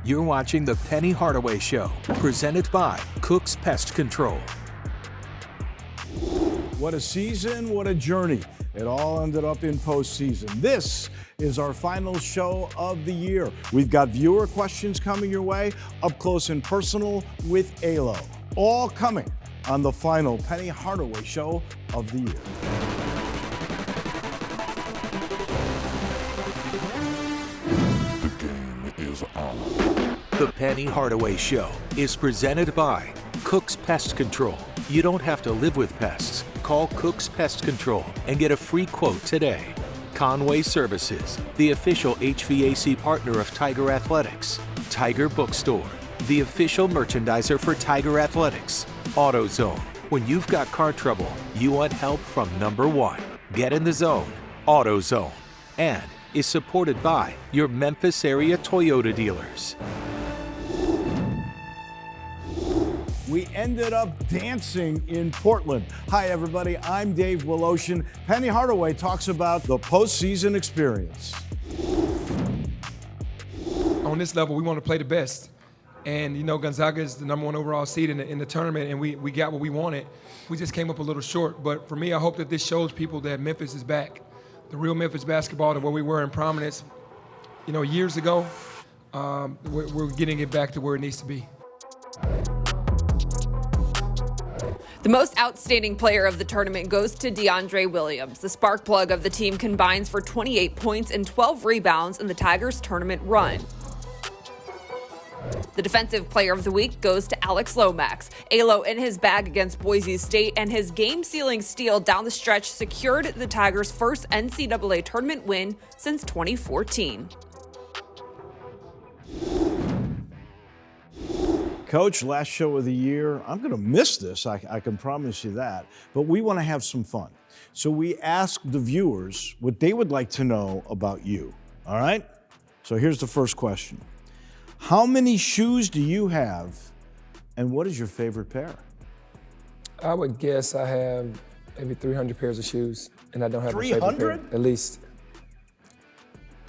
You're watching The Penny Hardaway Show, presented by Cook's Pest Control. What a season, what a journey. It all ended up in postseason. This is our final show of the year. We've got viewer questions coming your way, up close and personal with ALO. All coming on the final Penny Hardaway Show of the year. The Penny Hardaway Show is presented by Cook's Pest Control. You don't have to live with pests. Call Cook's Pest Control and get a free quote today. Conway Services, the official HVAC partner of Tiger Athletics. Tiger Bookstore, the official merchandiser for Tiger Athletics. AutoZone, when you've got car trouble, you want help from number one. Get in the zone, AutoZone. And is supported by your Memphis area Toyota dealers. We ended up dancing in Portland. Hi, everybody. I'm Dave Woloshin. Penny Hardaway talks about the postseason experience. On this level, we want to play the best. And, you know, Gonzaga is the number one overall seed in the tournament, and we got what we wanted. We just came up a little short. But for me, I hope that this shows people that Memphis is back. The real Memphis basketball to where we were in prominence, you know, years ago. We're getting it back to where it needs to be. The most outstanding player of the tournament goes to DeAndre Williams. The spark plug of the team combines for 28 points and 12 rebounds in the Tigers' tournament run. The defensive player of the week goes to Alex Lomax. ALO in his bag against Boise State, and his game-sealing steal down the stretch secured the Tigers' first NCAA tournament win since 2014. Coach, last show of the year. I'm going to miss this, I can promise you that. But we want to have some fun. So we asked the viewers what they would like to know about you. All right? So here's the first question. How many shoes do you have, and what is your favorite pair? I would guess I have maybe 300 pairs of shoes, and I don't have a favorite 300? pair, at least.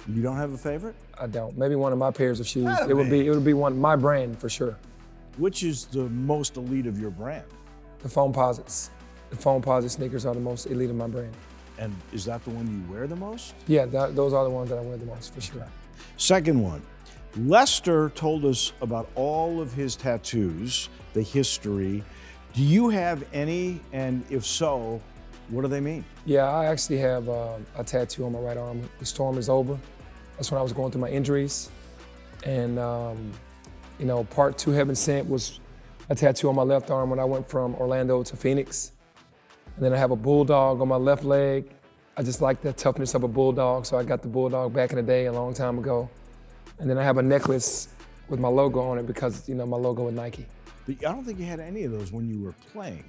You don't have a favorite? I don't. Maybe one of my pairs of shoes. Gotta It would be. be one my brand for sure. Which is the most elite of your brand? The foam posits. The foam posit sneakers are the most elite of my brand. And is that the one you wear the most? Yeah, those are the ones that I wear the most for sure. Second one. Lester told us about all of his tattoos, the history. Do you have any? And if so, what do they mean? Yeah, I actually have a tattoo on my right arm. The storm is over. That's when I was going through my injuries. And, you know, part 2 Heaven Sent was a tattoo on my left arm when I went from Orlando to Phoenix. And then I have a bulldog on my left leg. I just like the toughness of a bulldog, so I got the bulldog back in the day a long time ago. And then I have a necklace with my logo on it because, you know, my logo with Nike. But I don't think you had any of those when you were playing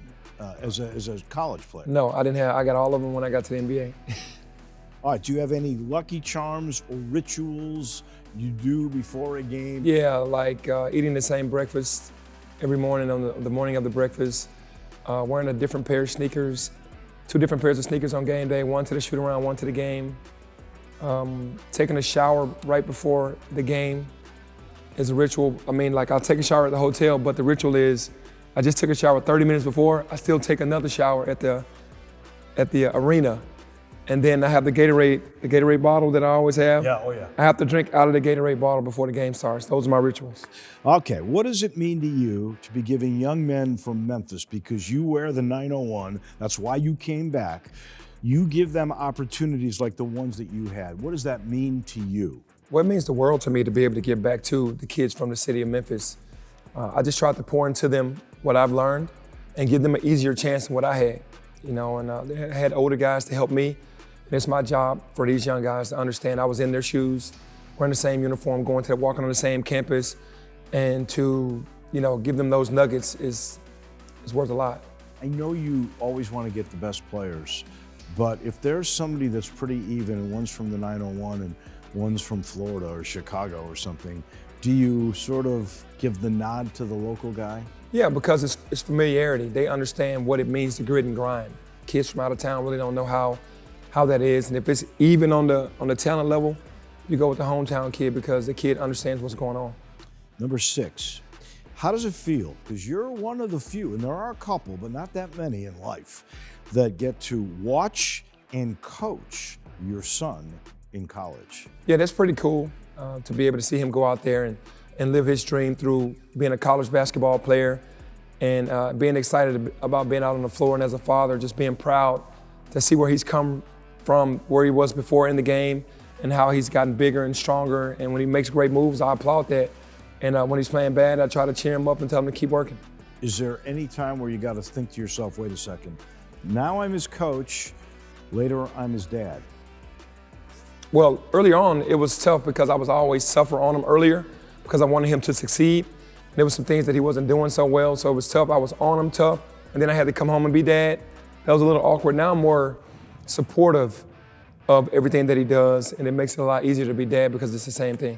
as a college player. No, I didn't have. I got all of them when I got to the NBA. All right, do you have any lucky charms or rituals you do before a game? Yeah, like eating the same breakfast every morning on the morning of the breakfast, wearing a different pair of sneakers, 2 different pairs of sneakers on game day, one to the shoot around, one to the game. Taking a shower right before the game is a ritual. I mean, like I'll take a shower at the hotel, but the ritual is I just took a shower 30 minutes before. I still take another shower at the arena. And then I have the Gatorade bottle that I always have. Yeah, oh yeah. I have to drink out of the Gatorade bottle before the game starts. Those are my rituals. Okay, what does it mean to you to be giving young men from Memphis, because you wear the 901, that's why you came back, you give them opportunities like the ones that you had. What does that mean to you? Well, it means the world to me to be able to give back to the kids from the city of Memphis. I just tried to pour into them what I've learned and give them an easier chance than what I had. You know, and I had older guys to help me. And it's my job for these young guys to understand I was in their shoes, wearing the same uniform, walking on the same campus, and to, you know, give them those nuggets is worth a lot. I know you always want to get the best players, but if there's somebody that's pretty even and one's from the 901 and one's from Florida or Chicago or something, do you sort of give the nod to the local guy? Yeah, because it's familiarity. They understand what it means to grit and grind. Kids from out of town really don't know how that is, and if it's even on the talent level, you go with the hometown kid because the kid understands what's going on. Number 6, how does it feel? Because you're one of the few, and there are a couple, but not that many in life, that get to watch and coach your son in college. Yeah, that's pretty cool to be able to see him go out there and live his dream through being a college basketball player and being excited about being out on the floor, and as a father, just being proud to see where he's come from, where he was before in the game, and how he's gotten bigger and stronger. And when he makes great moves, I applaud that. And when he's playing bad, I try to cheer him up and tell him to keep working. Is there any time where you got to think to yourself, wait a second, now I'm his coach, later I'm his dad? Well, early on, it was tough because I was always tougher on him earlier because I wanted him to succeed. And there was some things that he wasn't doing so well, so it was tough. I was on him tough, and then I had to come home and be dad. That was a little awkward. Now I'm more supportive of everything that he does, and it makes it a lot easier to be dad because it's the same thing.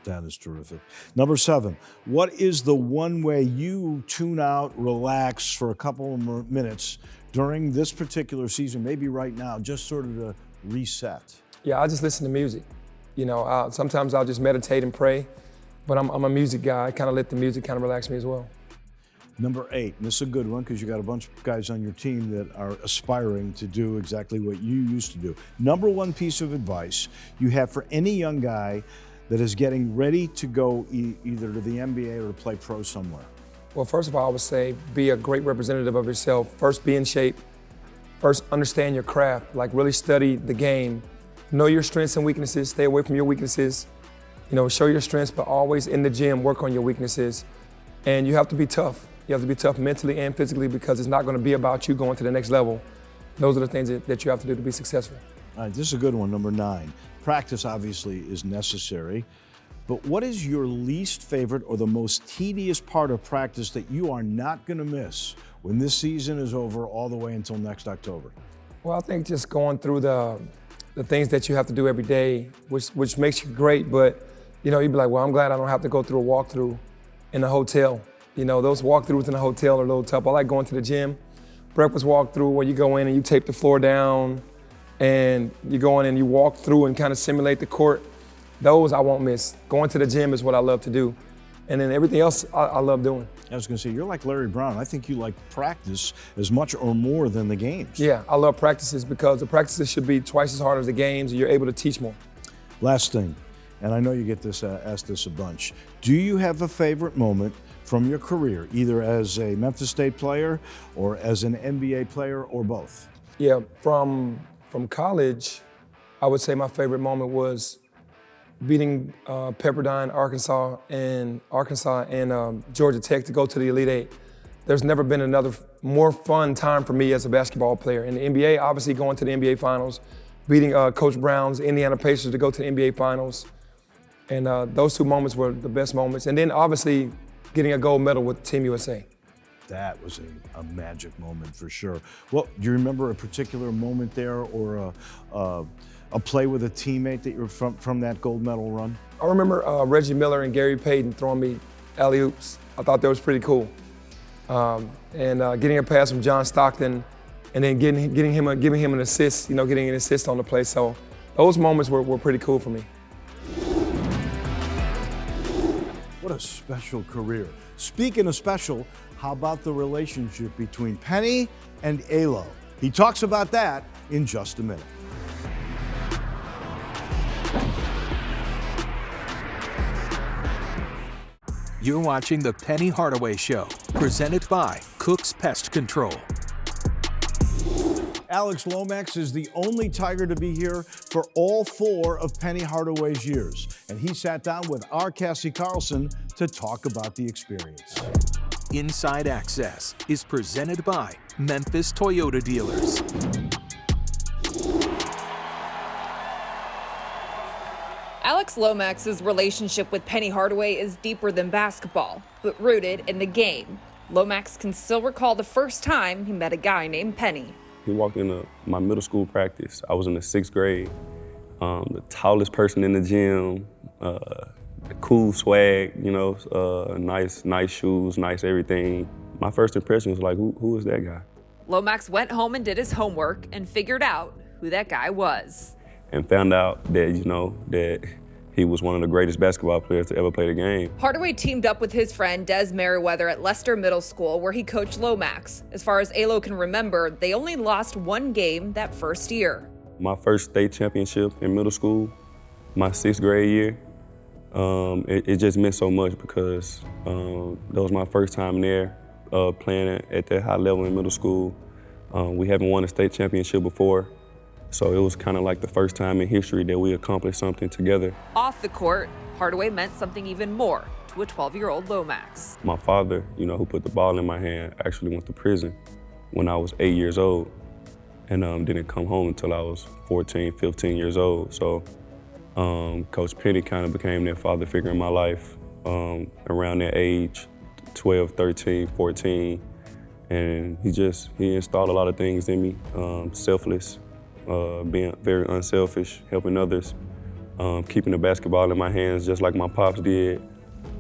That is terrific. Number 7, what is the one way you tune out, relax for a couple of minutes during this particular season, maybe right now, just sort of to reset? Yeah, I just listen to music. You know, sometimes I'll just meditate and pray, but I'm a music guy. I kind of let the music kind of relax me as well. Number 8, and this is a good one because you got a bunch of guys on your team that are aspiring to do exactly what you used to do. Number 1 piece of advice you have for any young guy that is getting ready to go either to the NBA or to play pro somewhere? Well, first of all, I would say be a great representative of yourself. First, be in shape. First, understand your craft. Like, really study the game. Know your strengths and weaknesses. Stay away from your weaknesses. You know, show your strengths, but always in the gym, work on your weaknesses. And you have to be tough. You have to be tough mentally and physically because it's not going to be about you going to the next level. Those are the things that you have to do to be successful. All right, this is a good one, number 9. Practice obviously is necessary, but what is your least favorite or the most tedious part of practice that you are not going to miss when this season is over all the way until next October? Well, I think just going through the things that you have to do every day, which makes you great, but you know, you'd be like, well, I'm glad I don't have to go through a walkthrough in the hotel. You know, those walkthroughs in the hotel are a little tough. I like going to the gym, breakfast walkthrough where you go in and you tape the floor down and you go in and you walk through and kind of simulate the court. Those I won't miss. Going to the gym is what I love to do. And then everything else I love doing. I was going to say, you're like Larry Brown. I think you like practice as much or more than the games. Yeah, I love practices because the practices should be twice as hard as the games and you're able to teach more. Last thing, and I know you get this asked this a bunch. Do you have a favorite moment from your career, either as a Memphis State player or as an NBA player or both? Yeah, from college, I would say my favorite moment was beating Pepperdine, Arkansas and Georgia Tech to go to the Elite Eight. There's never been another more fun time for me as a basketball player. In the NBA, obviously going to the NBA Finals, beating Coach Brown's Indiana Pacers to go to the NBA Finals. And those 2 moments were the best moments. And then obviously getting a gold medal with Team USA. That was a magic moment for sure. Well, do you remember a particular moment there or a play with a teammate that you're from that gold medal run? I remember Reggie Miller and Gary Payton throwing me alley-oops. I thought that was pretty cool. And getting a pass from John Stockton and then giving him an assist, you know, getting an assist on the play. So those moments were pretty cool for me. What a special career. Speaking of special, how about the relationship between Penny and Alo? He talks about that in just a minute. You're watching The Penny Hardaway Show, presented by Cook's Pest Control. Alex Lomax is the only Tiger to be here for all 4 of Penny Hardaway's years, and he sat down with our Cassie Carlson to talk about the experience. Inside Access is presented by Memphis Toyota Dealers. Alex Lomax's relationship with Penny Hardaway is deeper than basketball, but rooted in the game. Lomax can still recall the first time he met a guy named Penny. He walked into my middle school practice. I was in the 6th grade. The tallest person in the gym, cool swag, you know, nice shoes, nice everything. My first impression was like, who is that guy? Lomax went home and did his homework and figured out who that guy was. And found out that, you know, that he was one of the greatest basketball players to ever play the game. Hardaway teamed up with his friend Des Merriweather at Leicester Middle School, where he coached Lomax. As far as Alo can remember, they only lost one game that first year. My first state championship in middle school, my 6th grade year, it just meant so much because that was my first time there playing at that high level in middle school. We haven't won a state championship before, so it was kind of like the first time in history that we accomplished something together. Off the court, Hardaway meant something even more to a 12-year-old Lomax. My father, who put the ball in my hand, actually went to prison when I was 8 years old and didn't come home until I was 14, 15 years old. So Coach Penny kind of became that father figure in my life around that age, 12, 13, 14. And he installed a lot of things in me, selfless, being very unselfish, helping others, keeping the basketball in my hands just like my pops did.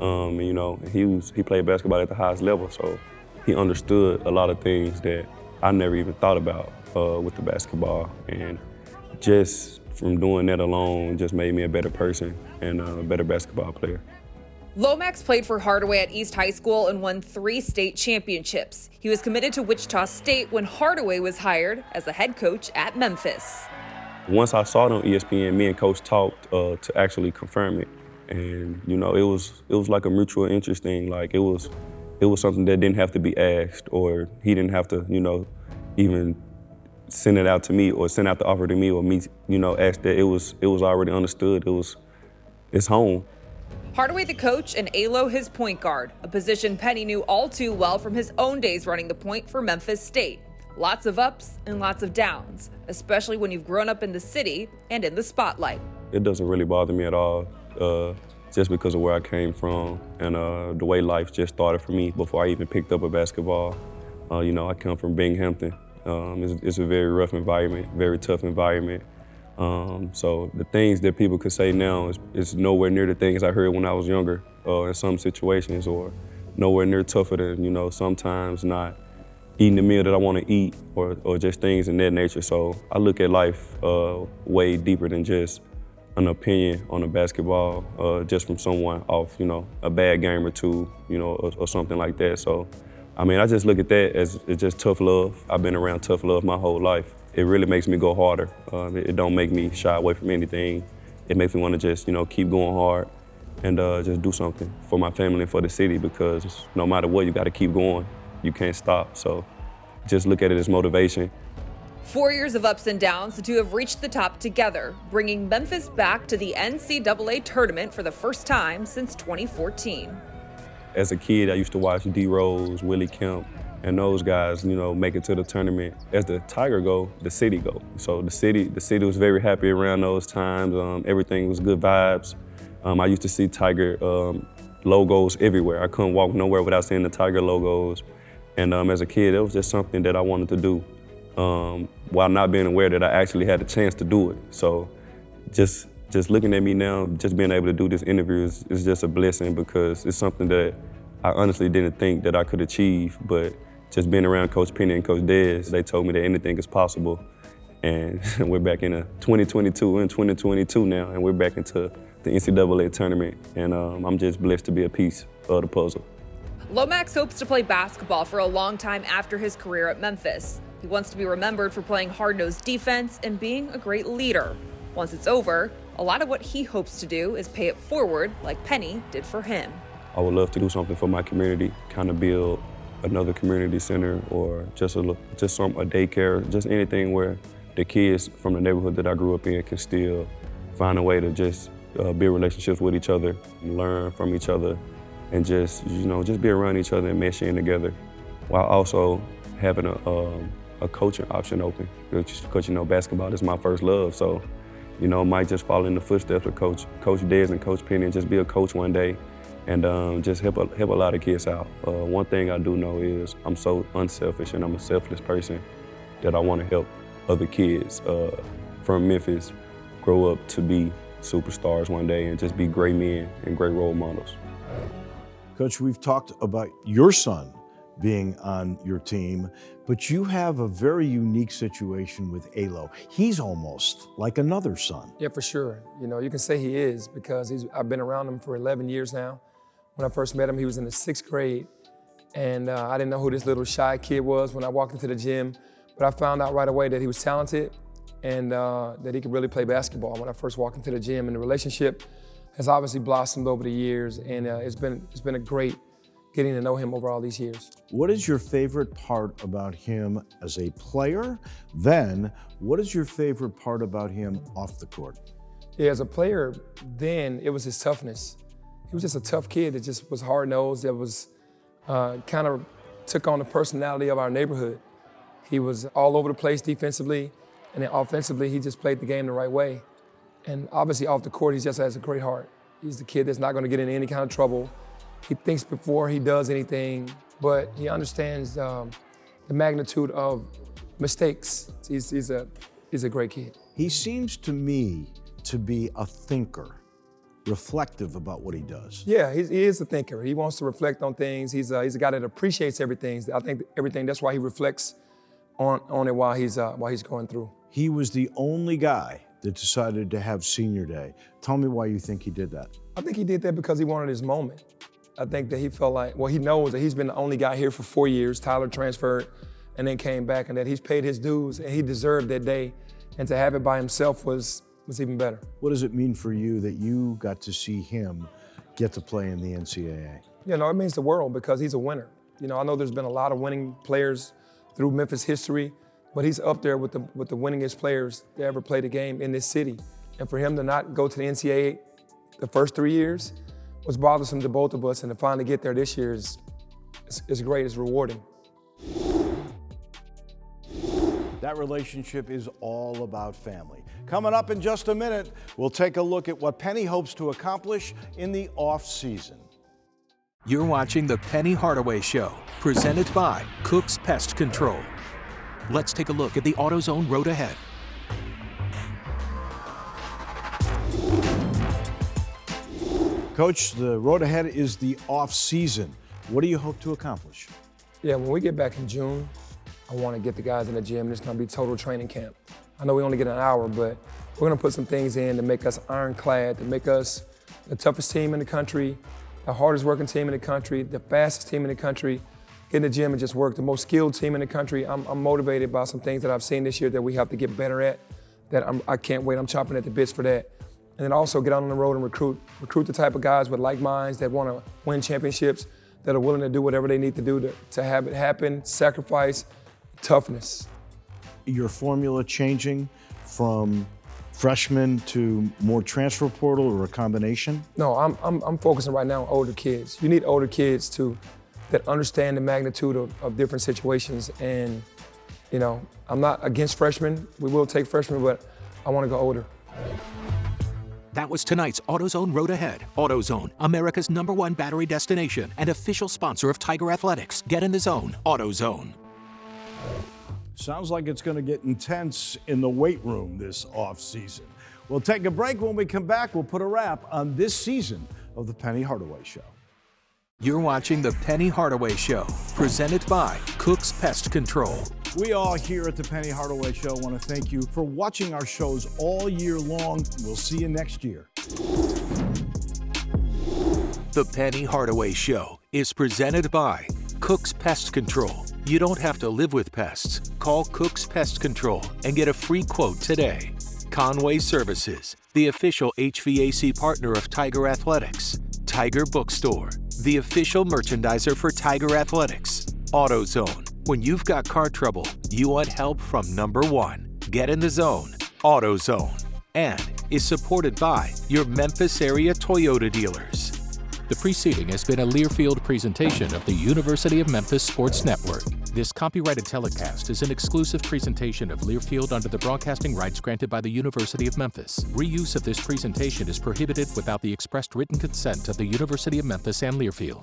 He played basketball at the highest level, so he understood a lot of things that I never even thought about with the basketball. And just from doing that alone just made me a better person and a better basketball player. Lomax played for Hardaway at East High School and won 3 state championships. He was committed to Wichita State when Hardaway was hired as the head coach at Memphis. Once I saw it on ESPN, me and Coach talked to actually confirm it. And, it was like a mutual interest thing. Like, it was something that didn't have to be asked, or he didn't have to, even send it out to me or send out the offer to me or me, ask that. It was already understood. It's home. Hardaway the coach and Alo his point guard, a position Penny knew all too well from his own days running the point for Memphis State. Lots of ups and lots of downs, especially when you've grown up in the city and in the spotlight. It doesn't really bother me at all, just because of where I came from and the way life just started for me before I even picked up a basketball. I come from Binghamton. It's a very rough environment, very tough environment. So the things that people could say now is nowhere near the things I heard when I was younger in some situations, or nowhere near tougher than, sometimes not eating the meal that I want to eat or just things in that nature. So I look at life way deeper than just an opinion on a basketball just from someone off, a bad game or two, or something like that. So, I just look at that as it's just tough love. I've been around tough love my whole life. It really makes me go harder. It don't make me shy away from anything. It makes me want to just, keep going hard and just do something for my family and for the city, because no matter what, you got to keep going. You can't stop. So just look at it as motivation. 4 years of ups and downs, the two have reached the top together, bringing Memphis back to the NCAA tournament for the first time since 2014. As a kid, I used to watch D. Rose, Willie Kemp, and those guys, make it to the tournament. As the Tiger go, the city go. So the city was very happy around those times. Everything was good vibes. I used to see Tiger logos everywhere. I couldn't walk nowhere without seeing the Tiger logos. And as a kid, it was just something that I wanted to do, while not being aware that I actually had the chance to do it. So just looking at me now, just being able to do this interview is just a blessing, because it's something that I honestly didn't think that I could achieve. But just being around Coach Penny and Coach Des, they told me that anything is possible. And we're back in 2022 and 2022 now, and we're back into the NCAA tournament. And I'm just blessed to be a piece of the puzzle. Lomax hopes to play basketball for a long time after his career at Memphis. He wants to be remembered for playing hard-nosed defense and being a great leader. Once it's over, a lot of what he hopes to do is pay it forward like Penny did for him. I would love to do something for my community, kind of build another community center, or just a daycare, just anything where the kids from the neighborhood that I grew up in can still find a way to just build relationships with each other, learn from each other, and just be around each other and mesh in together, while also having a coaching option open. Because basketball is my first love, so might just follow in the footsteps of Coach Des and Coach Penny and just be a coach one day, and just help a lot of kids out. One thing I do know is I'm so unselfish and I'm a selfless person that I want to help other kids from Memphis grow up to be superstars one day and just be great men and great role models. Coach, we've talked about your son being on your team, but you have a very unique situation with Alo. He's almost like another son. Yeah, for sure. You know, you can say he is because I've been around him for 11 years now. When I first met him, he was in the 6th grade, and I didn't know who this little shy kid was when I walked into the gym, but I found out right away that he was talented and that he could really play basketball when I first walked into the gym, and the relationship has obviously blossomed over the years, and it's been a great getting to know him over all these years. What is your favorite part about him as a player? Then, what is your favorite part about him off the court? Yeah, as a player, then it was his toughness. He was just a tough kid that just was hard-nosed, that was kind of took on the personality of our neighborhood. He was all over the place defensively, and then offensively, he just played the game the right way. And obviously off the court, he just has a great heart. He's the kid that's not gonna get in any kind of trouble. He thinks before he does anything, but he understands the magnitude of mistakes. He's a great kid. He seems to me to be a thinker, reflective about what he does. Yeah, he is a thinker. He wants to reflect on things. He's a guy that appreciates everything. I think everything, that's why he reflects on it while he's going through. He was the only guy that decided to have senior day. Tell me why you think he did that. I think he did that because he wanted his moment. I think that he felt like, well, he knows that he's been the only guy here for 4 years. Tyler transferred and then came back, and that he's paid his dues and he deserved that day. And to have it by himself was even better. What does it mean for you that you got to see him get to play in the NCAA? You know, it means the world because he's a winner. You know, I know there's been a lot of winning players through Memphis history, but he's up there with the winningest players to ever play the game in this city. And for him to not go to the NCAA the first 3 years was bothersome to both of us, and to finally get there this year is great, it's rewarding. That relationship is all about family. Coming up in just a minute, we'll take a look at what Penny hopes to accomplish in the off-season. You're watching The Penny Hardaway Show, presented by Cook's Pest Control. Let's take a look at the AutoZone road ahead. Coach, the road ahead is the off-season. What do you hope to accomplish? Yeah, when we get back in June, I want to get the guys in the gym. It's going to be total training camp. I know we only get an hour, but we're going to put some things in to make us ironclad, to make us the toughest team in the country, the hardest working team in the country, the fastest team in the country. Get in the gym and just work, the most skilled team in the country. I'm motivated by some things that I've seen this year that we have to get better at, that I can't wait. I'm chomping at the bits for that. And then also get out on the road and recruit the type of guys with like minds that want to win championships, that are willing to do whatever they need to do to have it happen, sacrifice, toughness. Your formula changing from freshmen to more transfer portal or a combination? No, I'm focusing right now on older kids. You need older kids that understand the magnitude of different situations. And, you know, I'm not against freshmen. We will take freshmen, but I want to go older. That was tonight's AutoZone Road Ahead. AutoZone, America's #1 battery destination and official sponsor of Tiger Athletics. Get in the zone. AutoZone. Sounds like it's going to get intense in the weight room this off-season. We'll take a break. When we come back, we'll put a wrap on this season of The Penny Hardaway Show. You're watching The Penny Hardaway Show, presented by Cook's Pest Control. We all here at The Penny Hardaway Show want to thank you for watching our shows all year long. We'll see you next year. The Penny Hardaway Show is presented by Cook's Pest Control. You don't have to live with pests. Call Cook's Pest Control and get a free quote today. Conway Services, the official HVAC partner of Tiger Athletics. Tiger Bookstore, the official merchandiser for Tiger Athletics. AutoZone, when you've got car trouble, you want help from #1. Get in the zone. AutoZone. And is supported by your Memphis area Toyota dealers. The preceding has been a Learfield presentation of the University of Memphis Sports Network. This copyrighted telecast is an exclusive presentation of Learfield under the broadcasting rights granted by the University of Memphis. Reuse of this presentation is prohibited without the expressed written consent of the University of Memphis and Learfield.